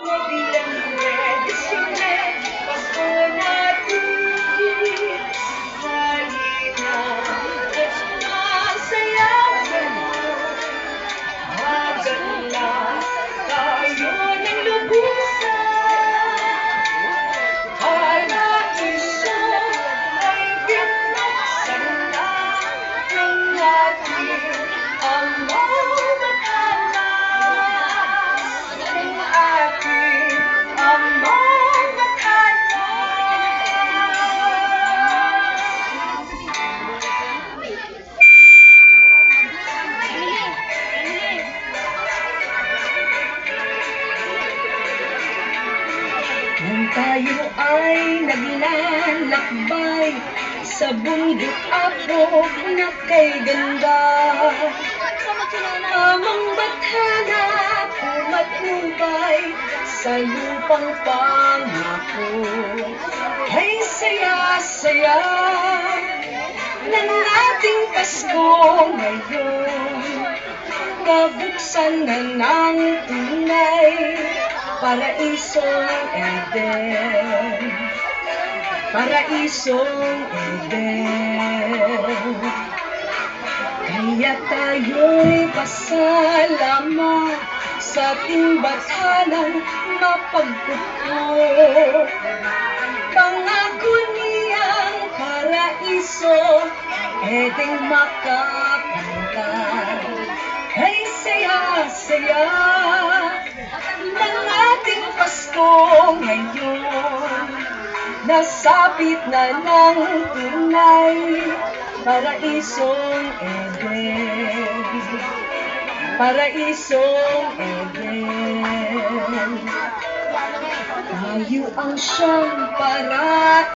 Bilang tradisyon Pasko natin halina at sumasayaw maganda tayo ng lubusan para iso ay binuksan na ng ating amang matala ng ating amang matala. Nang tayo ay naglalakbay sa bundok ako na kay ganda, amang bathala pumatnubay sa lupang pangako. Ay saya-saya ng ating Pasko ngayon, kabuksan na ng tunay Paraisong Eden, Paraisong Eden. Kaya tayo'y pasalamat sa ating bathalang mapagkuko. Pangako niyang Paraiso, Edeng makapunta. Ay saya-saya ng ating Pasko ngayon, nasapit na ng tunay Paraisong Eden, Paraisong Eden. Tayo ang siyang para